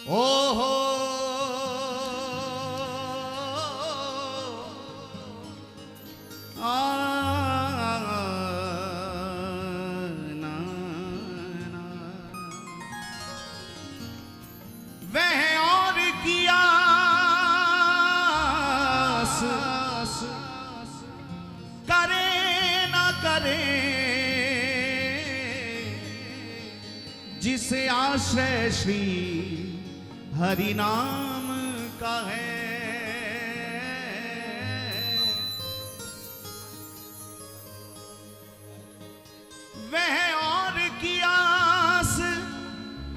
ओहो आ ना, ना। वह और किया करे ना करे जिसे आश्रय श्री हरि नाम का है। वह और की आस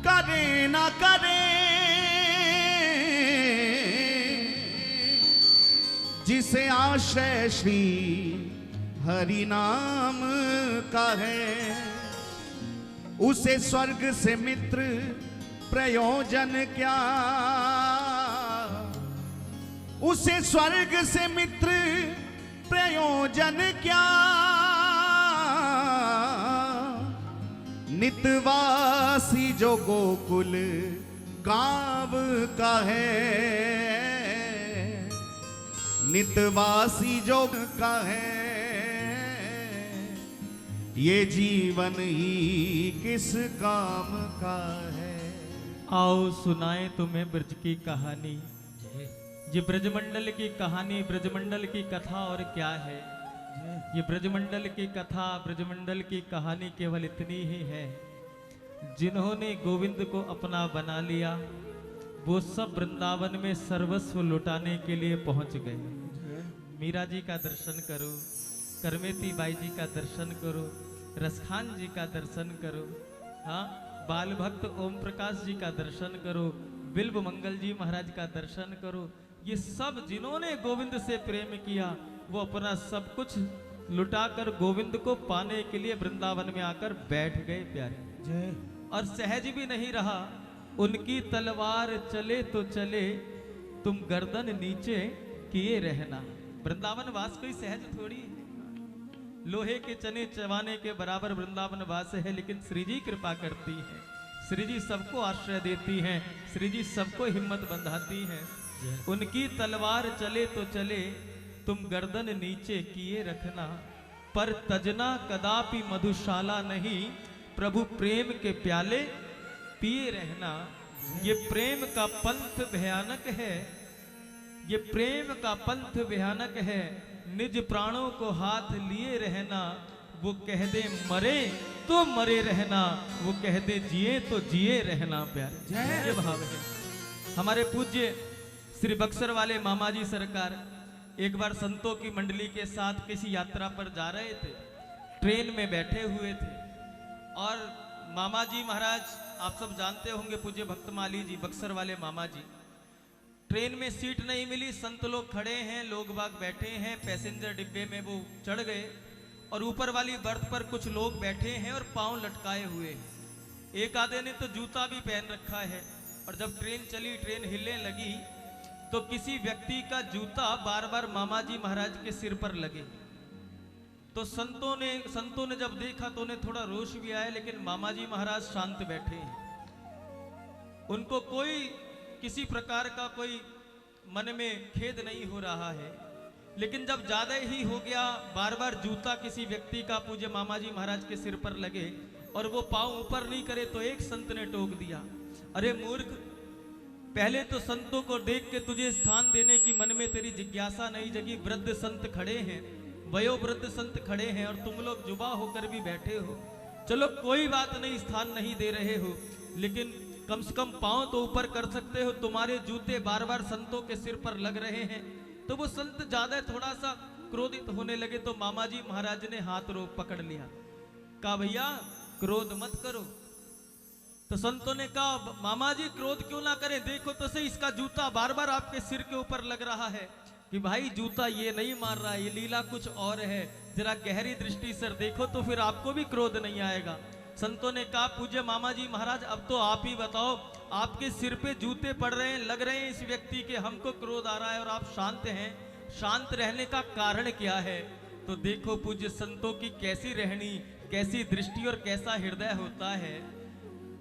करे ना करे जिसे आश्रय श्री हरि नाम का है। उसे स्वर्ग से मित्र प्रयोजन क्या, उसे स्वर्ग से मित्र प्रयोजन क्या। नितवासी जो गोकुल गांव का है, नितवासी जो का है। ये जीवन ही किस काम का है। आओ सुनाए तुम्हें ब्रज की कहानी। ये ब्रजमंडल की कहानी, ब्रजमंडल की कथा और क्या है। ये ब्रजमंडल की कथा, ब्रजमंडल की कहानी केवल इतनी ही है। जिन्होंने गोविंद को अपना बना लिया वो सब वृंदावन में सर्वस्व लुटाने के लिए पहुंच गए। मीरा जी का दर्शन करो, करमेती बाई जी का दर्शन करो, रसखान जी का दर्शन करो, हाँ बाल भक्त ओम प्रकाश जी का दर्शन करो, बिल्व मंगल जी महाराज का दर्शन करो। ये सब जिन्होंने गोविंद से प्रेम किया वो अपना सब कुछ लुटाकर गोविंद को पाने के लिए वृंदावन में आकर बैठ गए प्यारे। और सहज भी नहीं रहा, उनकी तलवार चले तो चले तुम गर्दन नीचे किए रहना। वृंदावन वास कोई सहज थोड़ी है, लोहे के चने चबाने के बराबर वृंदावन वास है। लेकिन श्री जी कृपा करती है, श्री जी सबको आश्रय देती हैं, श्री जी सबको हिम्मत बंधाती हैं। उनकी तलवार चले तो चले तुम गर्दन नीचे किए रखना, पर तजना कदापि मधुशाला नहीं, प्रभु प्रेम के प्याले पिए रहना। ये प्रेम का पंथ भयानक है, ये प्रेम का पंथ भयानक है। निज प्राणों को हाथ लिए रहना, वो कह दे मरे तो मरे रहना, वो कह दे जिए तो जिए रहना। प्यारे ये भाव है। हमारे पूज्य श्री बक्सर वाले मामा जी सरकार एक बार संतों की मंडली के साथ किसी यात्रा पर जा रहे थे, ट्रेन में बैठे हुए थे और मामा जी महाराज आप सब जानते होंगे, पूज्य भक्तमाली जी बक्सर वाले मामा जी। ट्रेन में सीट नहीं मिली, संत लोग खड़े हैं, लोग बाग बैठे हैं, पैसेंजर डिब्बे में वो चढ़ गए और ऊपर वाली बर्थ पर कुछ लोग बैठे हैं और पांव लटकाए हुए हैं। एक आधे ने तो जूता भी पहन रखा है। और जब ट्रेन चली, ट्रेन हिलने लगी तो किसी व्यक्ति का जूता बार बार मामा जी महाराज के सिर पर लगे। तो संतों ने जब देखा तो उन्हें थोड़ा रोष भी आया, लेकिन मामा जी महाराज शांत बैठे हैं। उनको कोई किसी प्रकार का कोई मन में खेद नहीं हो रहा है। लेकिन जब ज्यादा ही हो गया, बार बार जूता किसी व्यक्ति का पूज्य मामा जी महाराज के सिर पर लगे और वो पांव ऊपर नहीं करे तो एक संत ने टोक दिया, अरे मूर्ख, पहले तो संतों को देख के तुझे स्थान देने की मन में तेरी जिज्ञासा नहीं जगी। वृद्ध संत खड़े हैं, वयोवृद्ध संत खड़े हैं और तुम लोग जुबा होकर भी बैठे हो। चलो कोई बात नहीं, स्थान नहीं दे रहे हो, लेकिन कम से कम पांव तो ऊपर कर सकते हो। तुम्हारे जूते बार बार संतों के सिर पर लग रहे हैं। तो वो संत ज्यादा थोड़ा सा क्रोधित होने लगे तो मामा जी महाराज ने हाथ रोक पकड़ लिया, कहा भैया क्रोध मत करो। तो संतों ने कहा मामा जी क्रोध क्यों ना करें, देखो तो सही इसका जूता बार बार आपके सिर के ऊपर लग रहा है। कि भाई जूता ये नहीं मार रहा, ये लीला कुछ और है, जरा गहरी दृष्टि से देखो तो फिर आपको भी क्रोध नहीं आएगा। संतों ने कहा पूज्य मामा जी महाराज अब तो आप ही बताओ, आपके सिर पे जूते पड़ रहे हैं, लग रहे हैं इस व्यक्ति के, हमको क्रोध आ रहा है और आप शांत हैं, शांत रहने का कारण क्या है। तो देखो पूज्य संतों की कैसी रहनी, कैसी दृष्टि और कैसा हृदय होता है।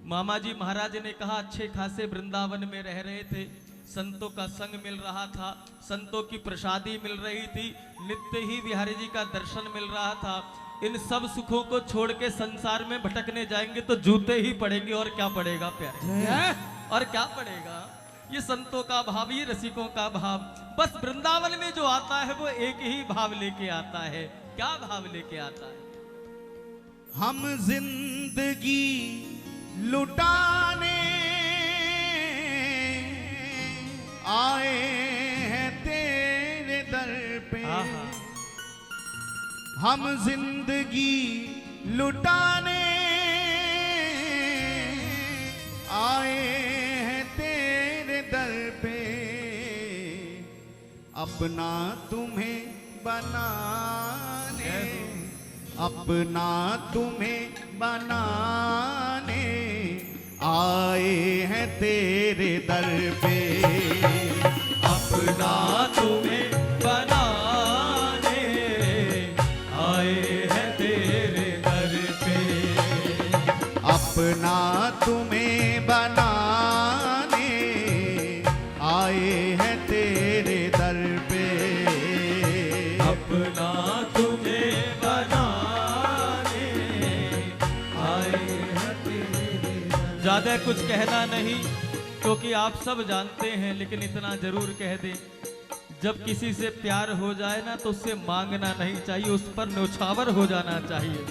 मामा जी महाराज ने कहा अच्छे खासे वृंदावन में रह रहे थे, संतों का संग मिल रहा था, संतों की प्रसादी मिल रही थी, नित्य ही बिहारी जी का दर्शन मिल रहा था। इन सब सुखों को छोड़ के संसार में भटकने जाएंगे तो जूते ही पड़ेंगे, और क्या पड़ेगा प्यारे, और क्या पड़ेगा। ये संतों का भाव, ये रसिकों का भाव। बस वृंदावन में जो आता है वो एक ही भाव लेके आता है। क्या भाव लेके आता है? हम जिंदगी लुटाने आए हैं तेरे दर पे। हम जिंदगी लुटाने आए हैं तेरे दर पे। अपना तुम्हें बनाने, अपना तुम्हें बनाने आए हैं तेरे दर पे। अपना तुम्हें बनाने आए हैं तेरे दर पे। अपना तुम्हें बनाने आए हैं तेरे दर पे। अपना तुम्हें बनाने आए हैं तेरे दर। ज्यादा कुछ कहना नहीं, क्योंकि आप सब जानते हैं, लेकिन इतना जरूर कह दें, जब किसी से प्यार हो जाए ना तो उससे मांगना नहीं चाहिए, उस पर न्योछावर हो जाना चाहिए।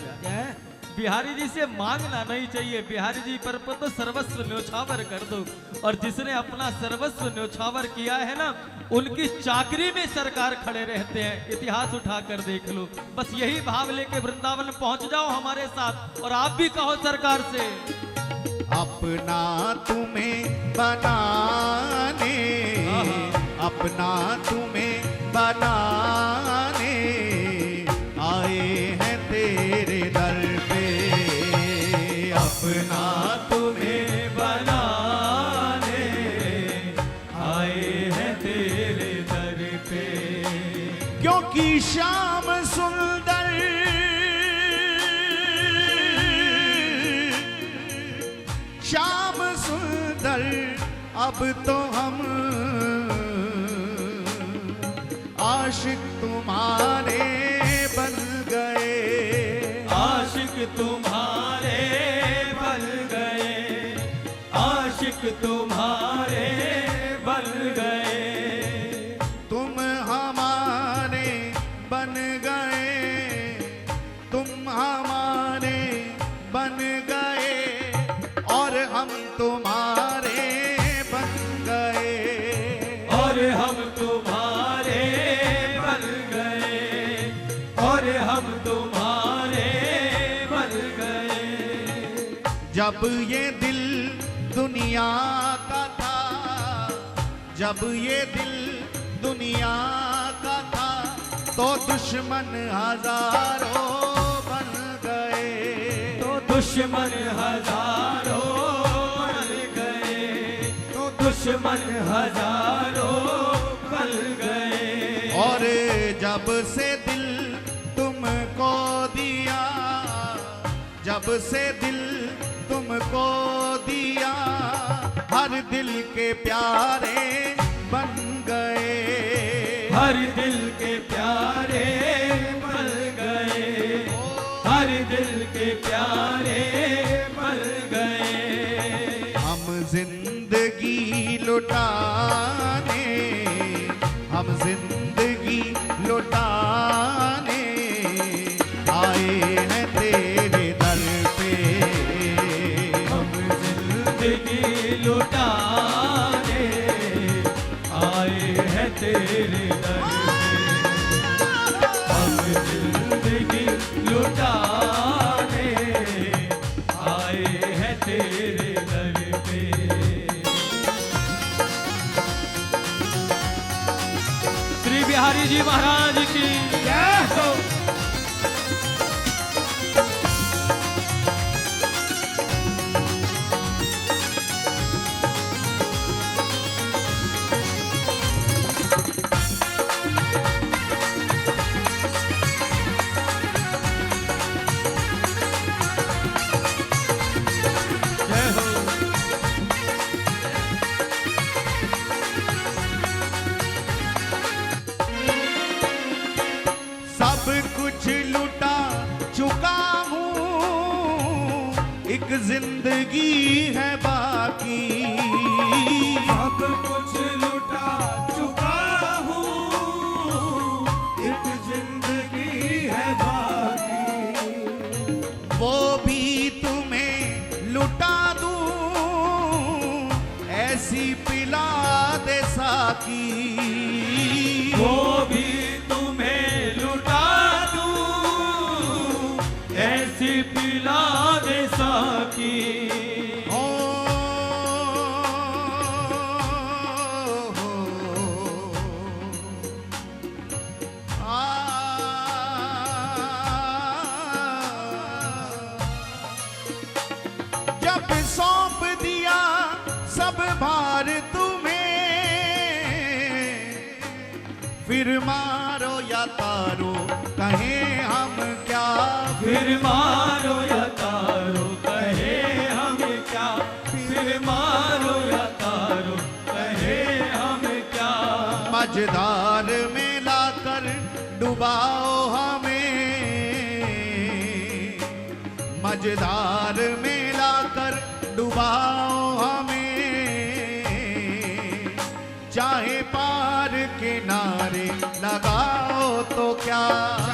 बिहारी जी से मांगना नहीं चाहिए, बिहारी जी पर तो सर्वस्व न्योछावर कर दो। और जिसने अपना सर्वस्व न्योछावर किया है ना, उनकी चाकरी में सरकार खड़े रहते हैं। इतिहास उठाकर देख लो। बस यही भाव लेके वृंदावन पहुंच जाओ हमारे साथ, और आप भी कहो सरकार से, अपना तुम्हें बनाने, अपना तुम्हें बनाने आए हैं तेरे दर पे। अपना तुम्हें बनाने आए हैं तेरे दर पे। क्योंकि श्याम सुंदर, श्याम सुंदर अब तो हम आशिक तुम्हारे बन गए। आशिक तुम्हारे बन गए, आशिक तुम्हारे बन गए। तुम हमारे बन गए, तुम हमारे बन गए, और हम तुम्हारे बन गए। और हम तुम्हारे बन गए, और हम तुम्हारे बन गए। जब ये दिल दुनिया का था, जब ये दिल दुनिया का था, तो दुश्मन हजारों बन गए। तो दुश्मन हजारों बन गए, तो दुश्मन हजारों बन गए। और जब से दिल तुमको दिया, जब से दिल तुमको दिया, हर दिल के प्यारे बन गए। हर दिल के प्यारे बन गए, हर दिल के प्यारे बन गए। हम जिंदगी लुटाने, हम जिंदगी लुटाने आए हैं तेरे दर पे। हम जिंदगी लुटाने आए हैं तेरे दर पे। हम जिंदगी लुटाने आए हैं तेरे दर पे। श्री बिहारी जी महाराज की जय हो। जय हो। जिंदगी है बाकी। सब कुछ लुटा चुका हूँ, एक जिंदगी है बाकी। वो भी तुम्हें लुटा दूं, ऐसी पिला दे साकी। वो भी तुम्हें लुटा दूं, ऐसी पिला दे साकी। हो, आ, जब सौंप दिया सब भार तुम्हें, फिर मारो या तारो कहें हम क्या। फिर मारो या तारो कहे हम क्या, फिर मारो या तारो कहे हम क्या। मझधार में लाकर डुबाओ हमें, मझधार में लाकर डुबाओ हमें। चाहे पार किनारे लगाओ तो क्या,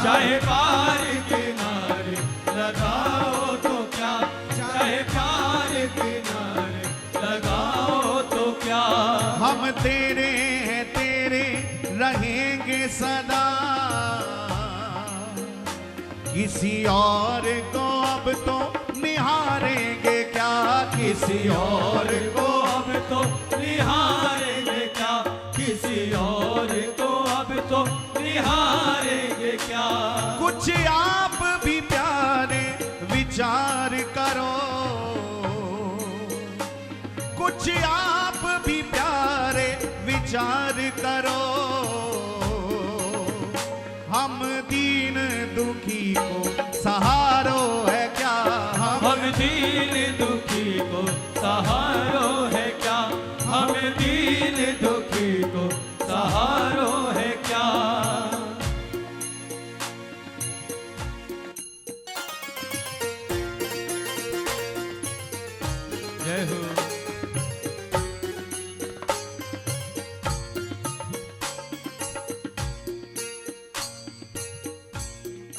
चाहे पार किनारे लगाओ तो क्या, चाहे पार किनारे लगाओ तो क्या। हम तेरे हैं तेरे रहेंगे सदा। किसी और को अब तो निहारेंगे क्या, किसी और को अब तो निहारेंगे क्या, किसी और को अब तो निहारेंगे क्या। कुछ आप भी प्यारे विचार करो, कुछ आप भी प्यारे विचार करो। हम दीन दुखी को सहारो है क्या, हम दीन दुखी को सहारो है क्या, हम दीन दुखी को सहारो है क्या। जय हो।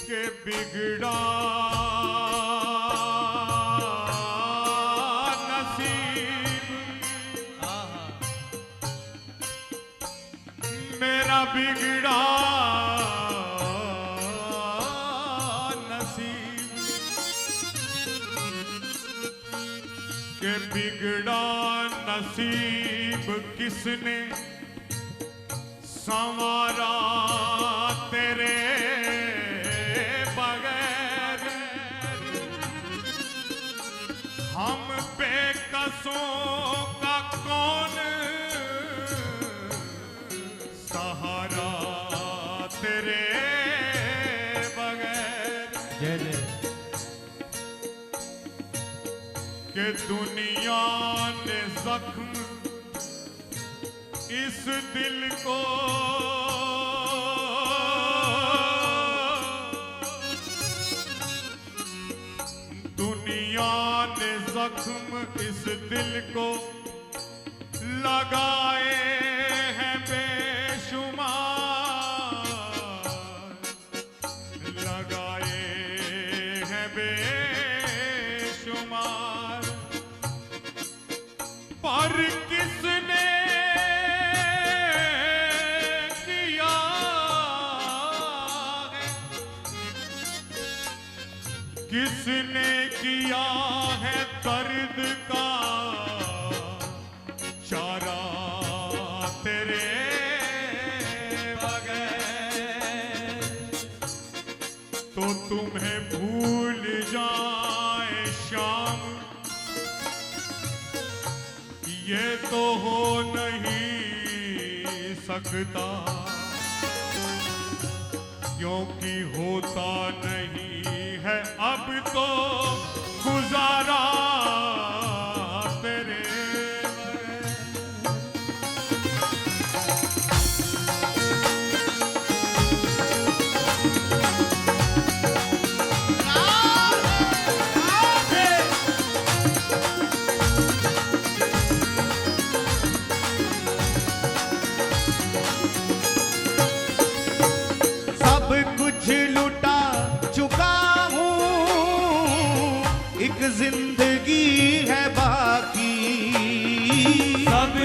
के बिगड़ा नसीब, मेरा बिगड़ा नसीब। के बिगड़ा नसीब किसने संवारा तेरे बगैर। हम बेकसों का कौन सहारा तेरे बगैर। जय जय। के दुनिया ने जख्म इस दिल को दुनिया ने जख्म इस दिल को लगाए हैं बेशुमार, लगाए हैं बेशुमार। पर किसने किया है, किसने किया है दर्द का चारा तेरे बगैर। तो तुम्हें भूल जाए शाम, ये तो हो नहीं सकता, क्योंकि होता नहीं है अब तो गुजारा तेरे बगैर।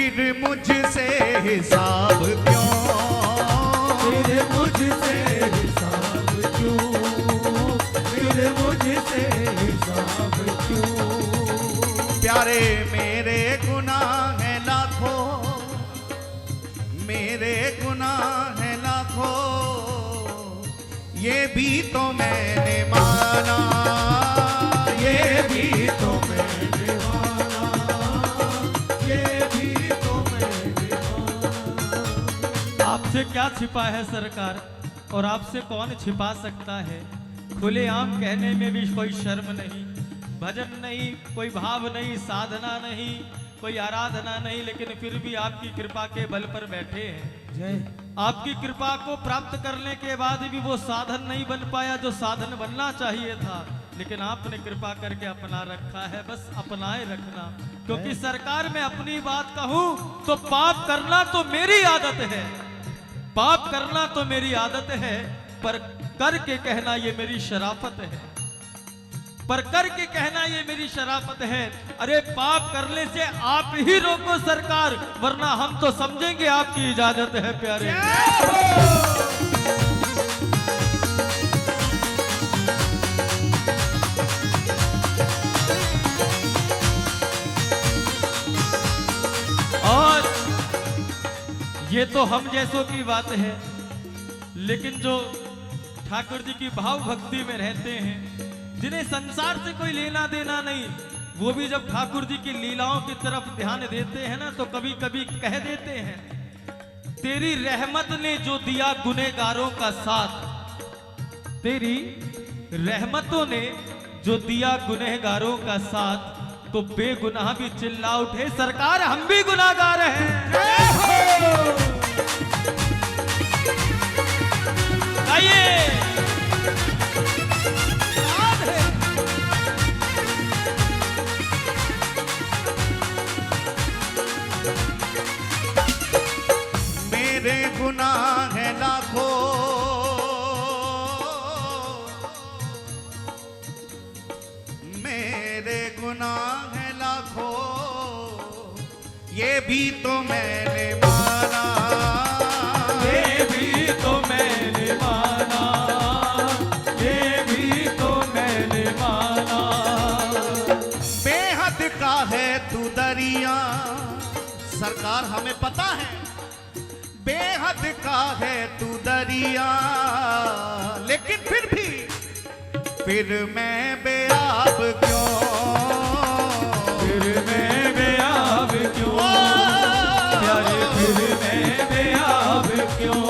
फिर मुझसे हिसाब क्यों, फिर मुझसे हिसाब क्यों, फिर मुझसे हिसाब क्यों। प्यारे मेरे गुनाह हैं लाखों, मेरे गुनाह हैं लाखों, ये भी तो मैंने माना, ये भी तो मैंने माना, ये भी तो मैंने माना। आपसे क्या छिपा है सरकार, और आपसे कौन छिपा सकता है। खुलेआम कहने में भी कोई शर्म नहीं, भजन नहीं, कोई भाव नहीं, साधना नहीं, कोई आराधना नहीं, लेकिन फिर भी आपकी कृपा के बल पर बैठे हैं। जय। आपकी कृपा को प्राप्त करने के बाद भी वो साधन नहीं बन पाया जो साधन बनना चाहिए था, लेकिन आपने कृपा करके अपना रखा है। बस अपनाए रखना, क्योंकि सरकार में अपनी बात कहूं तो पाप करना तो मेरी आदत है, पाप करना तो मेरी आदत है, पर करके कहना ये मेरी शराफत है, पर करके कहना ये मेरी शराफत है। अरे पाप करने से आप ही रोको सरकार, वरना हम तो समझेंगे आपकी इजाजत है प्यारे। और ये तो हम जैसों की बात है, लेकिन जो ठाकुर जी की भाव भक्ति में रहते हैं, जिन्हें संसार से कोई लेना देना नहीं, वो भी जब ठाकुर जी की लीलाओं की तरफ ध्यान देते हैं ना, तो कभी कभी कह देते हैं, तेरी रहमत ने जो दिया गुनहगारों का साथ, तेरी रहमतों ने जो दिया गुनहगारों का साथ, तो बेगुनाह भी चिल्ला उठे सरकार हम भी गुनाहगार हैं। आइए मेरे गुनाह हैं लाखों, मेरे गुनाह हैं लाखों, ये भी तो मैंने माना, ये भी तो मैंने माना, ये भी तो मैंने माना। बेहद का है तू दरिया, सरकार हमें पता है, बेहद का है तू दरिया, लेकिन फिर मैं बेआब क्यों, फिर मैं बेआब क्यों, प्यारे फिर मैं बेआब क्यों।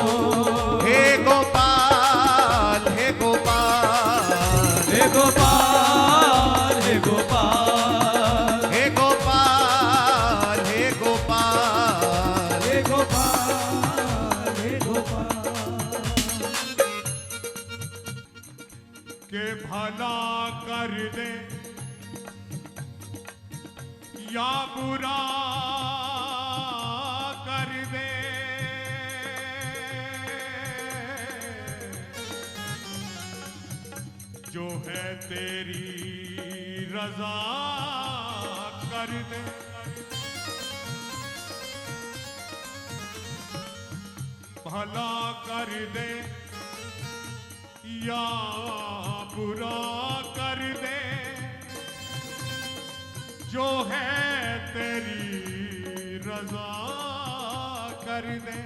हे गोपाल, हे गोपाल, हे गोपाल, हे गोपाल, हे गोपाल, हे गोपाल, हे गोपाल, हे गोपाल। के भला कर दे या बुरा कर दे, जो है तेरी रजा कर दे। भला कर दे या बुरा कर दे, जो है तेरी रजा कर दे।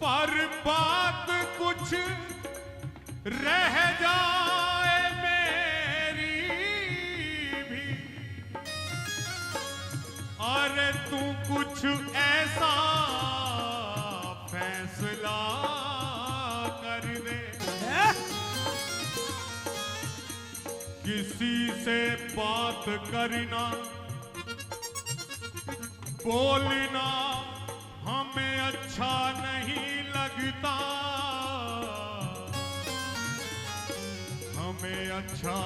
पर बात कुछ रह जाए मेरी भी, अरे तू कुछ ऐसा फैसला कर दे, किसी से बात करना बोलना हमें अच्छा नहीं लगता, हमें अच्छा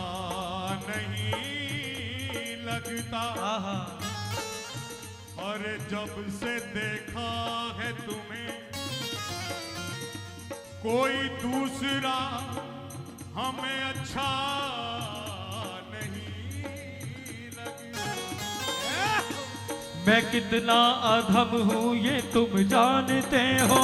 नहीं लगता। आहा और जब से देखा है तुम्हें कोई दूसरा हमें अच्छा नहीं लगता। मैं कितना अधम हूँ ये तुम जानते हो,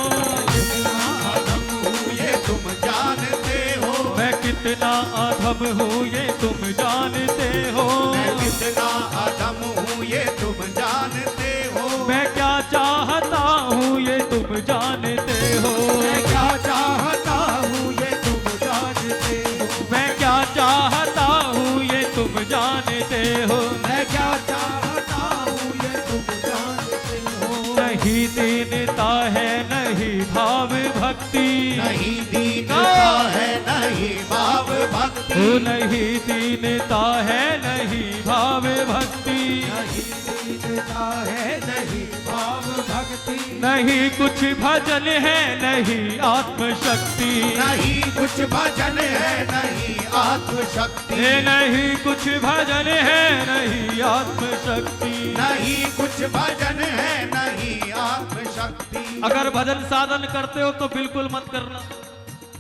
अधम हूँ ये तुम जानते हो, मैं कितना अधम हूँ ये तुम जानते हो, मैं कितना अधम हूँ ये तुम जानते हो, मैं क्या चाहता हूँ ये तुम जानते हो, मैं क्या चाहता हूँ ये तुम जानते हो, मैं क्या चाहता हूँ ये तुम जानते हो, मैं क्या चाहता हूँ ये तुम जानते हो, नहीं दीनता है नहीं भाव भक्ति, नहीं दीनता है नहीं भाव भक्ति, ओ नहीं दीनता है नहीं भाव भक्ति, नहीं दीनता है नहीं भाव भक्ति, नहीं कुछ भजन है नहीं आत्मशक्ति, नहीं कुछ भजन है नहीं आत्मशक्ति, ये नहीं कुछ भजन है नहीं आत्मशक्ति। नहीं कुछ भजन है नहीं आत्मशक्ति। अगर भजन साधन करते हो तो बिल्कुल मत करना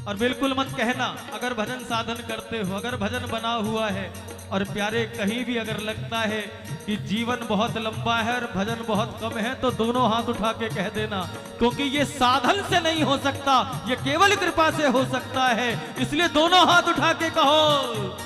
और बिल्कुल मत कहना। अगर भजन साधन करते हो, अगर भजन बना हुआ है और प्यारे कहीं भी अगर लगता है कि जीवन बहुत लंबा है और भजन बहुत कम है, तो दोनों हाथ उठा के कह देना, क्योंकि ये साधन से नहीं हो सकता, ये केवल कृपा से हो सकता है। इसलिए दोनों हाथ उठा के कहो,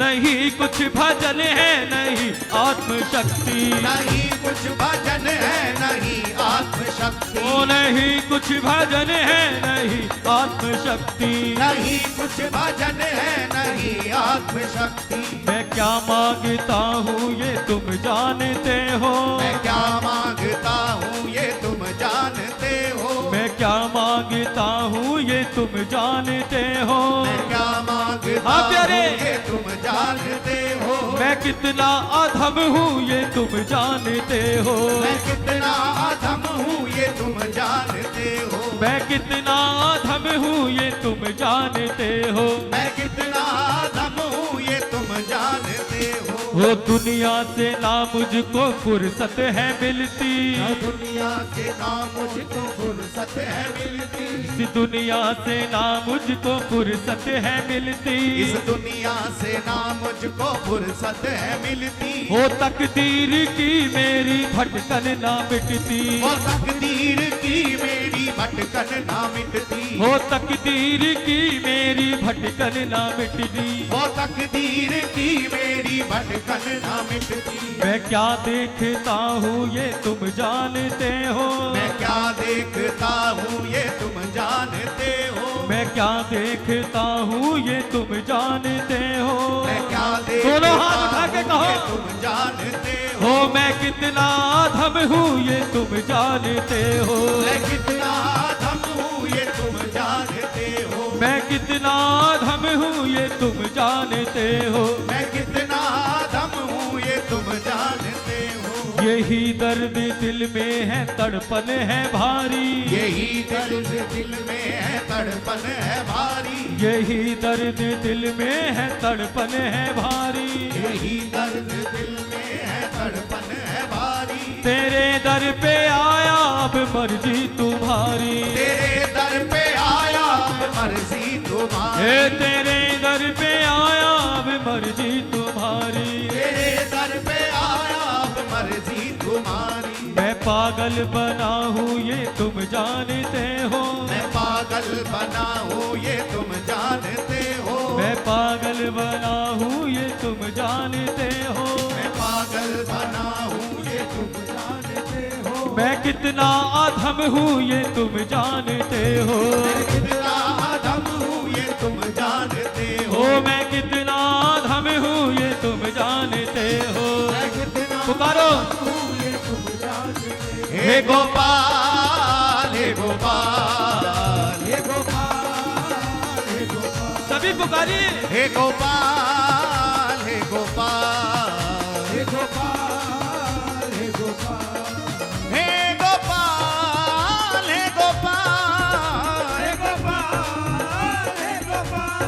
नहीं कुछ भजन है नहीं आत्मशक्ति, नहीं कुछ भजन है नहीं आत्मशक्ति, ओ नहीं कुछ भजन है नहीं आत्मशक्ति। नहीं कुछ भजन है नहीं आत्मशक्ति। मैं क्या मांगता हूँ ये तुम जानते हो, मैं क्या मांगता हूँ ये तुम जानते हो, मैं क्या मांगता हूँ ये तुम जानते हो, मैं क्या मांगता हाँ प्यारे। हूँ ये तुम जानते हो, मैं कितना अधम हूँ ये तुम जानते हो, मैं कितना अधम हूँ ये तुम जानते हो, मैं कितना अधम हूँ ये तुम जानते हो। मैं कितना अधम हूँ ये तुम जानते हो। वो दुनिया से ना मुझको फुर्सत है मिलती, दुनिया से ना मुझको फुर्सत है मिलती, इस दुनिया से ना मुझको फुर्सत है मिलती, इस दुनिया से ना मुझको फुर्सत है मिलती। वो तकदीर की मेरी भटकन ना मिटती, वो तकदीर की मेरी भटकन ना मिटती, वो तकदीर की मेरी भटकन ना मिटती। वो तकदीर की मेरी भटकन ना मिटती। मैं क्या देखता हूँ ये तुम जानते हो, मैं क्या देखता हूँ ये तुम जानते हो, मैं क्या देखता हूँ ये तुम जानते हो। मैं क्या देखता दोनों हाथ उठा के हूँ कहो, ये तुम जानते हो, हो मैं कितना अधम हूँ ये तुम जानते हो, मैं कितना अधम हूँ ये तुम जानते हो, मैं कितना अधम हूँ ये तुम जानते हो। मैं कितना अधम हूँ ये तुम जानते हो। यही दर्द दिल में है तड़पन है भारी, यही दर्द दिल में है तड़पन है भारी, यही दर्द दिल में है तड़पन है भारी। यही दर्द दिल में है तड़पन है भारी। तेरे दर पे आया अब मर्जी तुम्हारी, तेरे दर पे आया अब मर्जी तुम्हारी, हे तेरे दर पे आया अब मर्जी तुम्हारी। तेरे दर पे आया अब मर्जी तुम्हारी। मैं पागल बना हूँ ये तुम जानते हो, मैं पागल बना हूँ ये तुम जानते हो, मैं पागल बना हूँ ये तुम जानते हो। मैं पागल बना हूँ ये तुम जानते हो। मैं कितना अधम हूँ ये तुम जानते हो, मैं कितना अधम हूँ ये तुम जानते हो, ओ मैं कितना अधम हूँ ये तुम जानते हो। मैं कितना पुकारो, अधम हूँ ये तुम जानते हो। हे गोपाल हे गोपाल हे गोपाल हे गोपाल, सभी पुकारिए, हे गोपाल हे गोपाल हे गोपाल हे गोपाल, हे गोपाल हे गोपाल हे गोपाल हे गोपाल,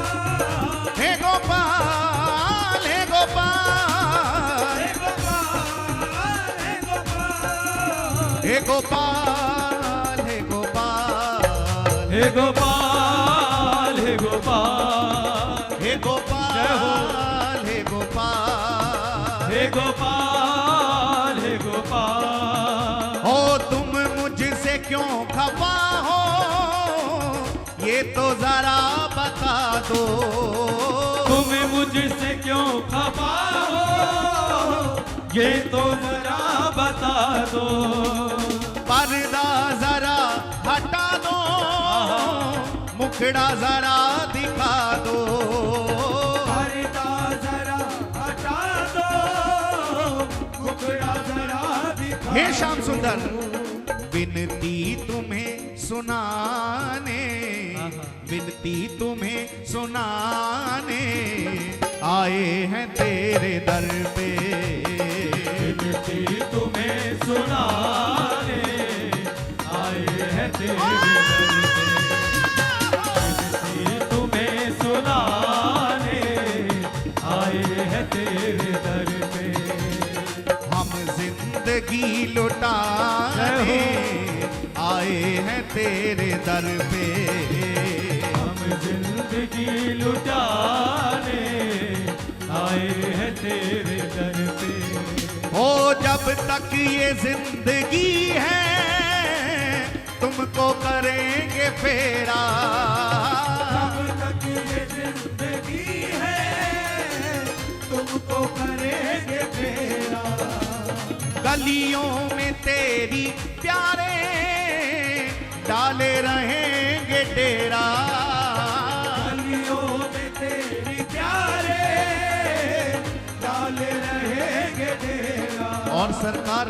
हे गोपाल हे गोपाल हे गोपाल हे गोपाल, हे गोपाल हे गोपाल, हे गोपाल हे गोपाल, हे गोपाल हे गोपाल, हे गोपाल हे गोपाल, क्यों खफा हो ये तो जरा बता दो। तुम मुझसे क्यों खफा हो ये तो जरा बता दो। पर्दा जरा हटा दो, मुखड़ा जरा दिखा दो। पर्दा जरा हटा दो, मुखड़ा जरा दिखा। हे श्याम सुंदर, विनती तुम्हें सुनाने, विनती तुम्हें सुनाने आए हैं तेरे दर पे। विनती तुम्हें सुनाने आए हैं तेरे दर पे। विनती तुम्हें सुनाने आए हैं तेरे दर पे। हम जिंदगी लुटाने आए हैं तेरे दर पे। हम जिंदगी लुटाने आए हैं तेरे दर पे। ओ जब तक ये जिंदगी है तुमको करेंगे फेरा। जब तक ये जिंदगी है तुमको करेंगे फेरा। गलियों में तेरी प्यारे डाले रहेंगे डेरा। गलियों में तेरी प्यारे डाले रहेंगे डेरा। और सरकार,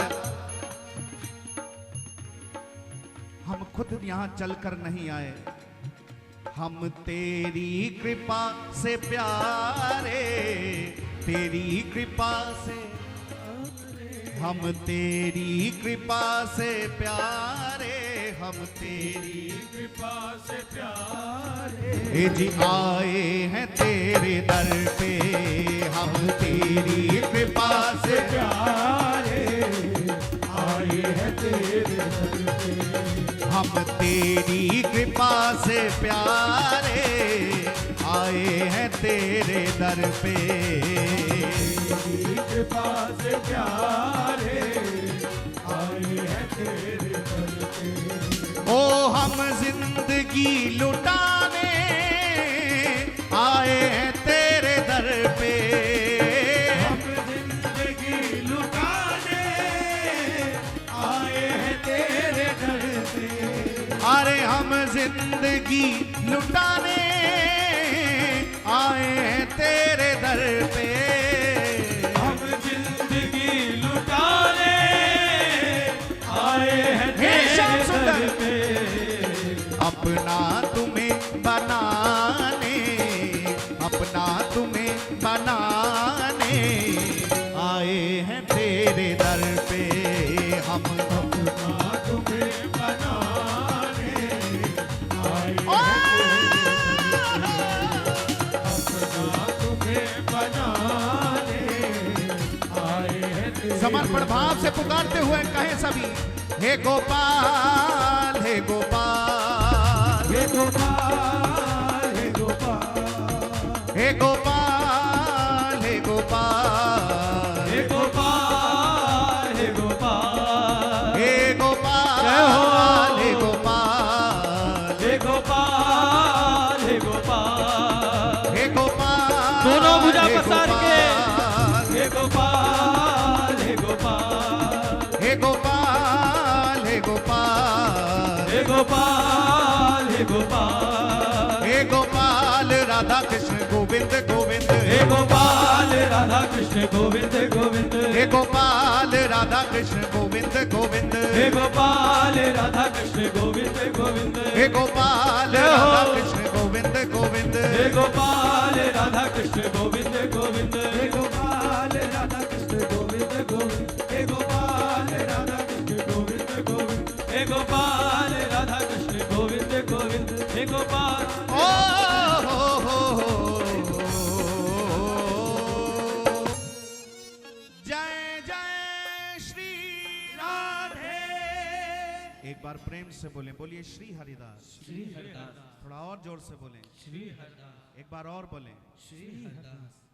हम खुद यहाँ चलकर नहीं आए, हम तेरी कृपा से प्यारे, तेरी कृपा से, हम तेरी कृपा से प्यारे, हम तेरी कृपा से प्यारे। हे जी आए हैं तेरे दर पे। हम तेरी कृपा से प्यारे आए हैं तेरे दर पे। हम तेरी कृपा से प्यारे आए हैं तेरे दर पे। तेरी कृपा से प्यारे आए हैं तेरे दर पे। ओ हम जिंदगी लुटाने आए हैं तेरे दर पे। हम जिंदगी लुटाने आए हैं तेरे दर पे। अरे हम जिंदगी लुटाने आए हैं तेरे दर पे। हम जिंदगी लुटाने आए हैं श्याम तेरे सुंदर। दर पे। अपना तुम्हें बनाने, अपना तुम्हें बनाने आए हैं तेरे दर पे। हम अपना तुम्हें बनाने आए अपना तुम्हें बनाने आए हैं तेरे। समर्पण भाव से पुकारते हुए कहें सभी, हे गोपाल, हे गोपाल, हे गोपाल, हे गोपाल, हे गोपाल, हे गोपाल, हे गोपाल, हे गोपाल, हे गोपाल, जय हो। हे गोपाल, हे गोपाल, हे गोपाल, हे गोपाल, दोनों भुजा हे पसार के। गोपाल, हे गोपाल, हे गोपाल, हे गोपाल, हे गोपाल, हे गोपाल, हे गोपाल, हे गोपाल, राधा कृष्ण गोविंद गोविंद, हे गोपाल, राधा कृष्ण गोविंद गोविंद, हे गोपाल, राधा कृष्ण गोविंद गोविंद, हे गोपाल, राधा कृष्ण गोविंद गोविंद, हे गोपाल, राधा कृष्ण गोविंद गोविंद, हे गोपाल, राधा कृष्ण गोविंद गोविंद, हे गोपाल, राधा कृष्ण गोविंद गोविंद, हे गोपाल, राधा कृष्ण गोविंद गोविंद, हे गोपाल, राधा कृष्ण गोविंद गोविंद, हे गोपाल। ओ हो। जय जय श्री राधे। एक बार प्रेम से बोलें, बोलिए श्री हरिदास। श्री हरिदास, थोड़ा और जोर से बोलें, श्री हरिदास, एक बार और बोलें, श्री हरिदास।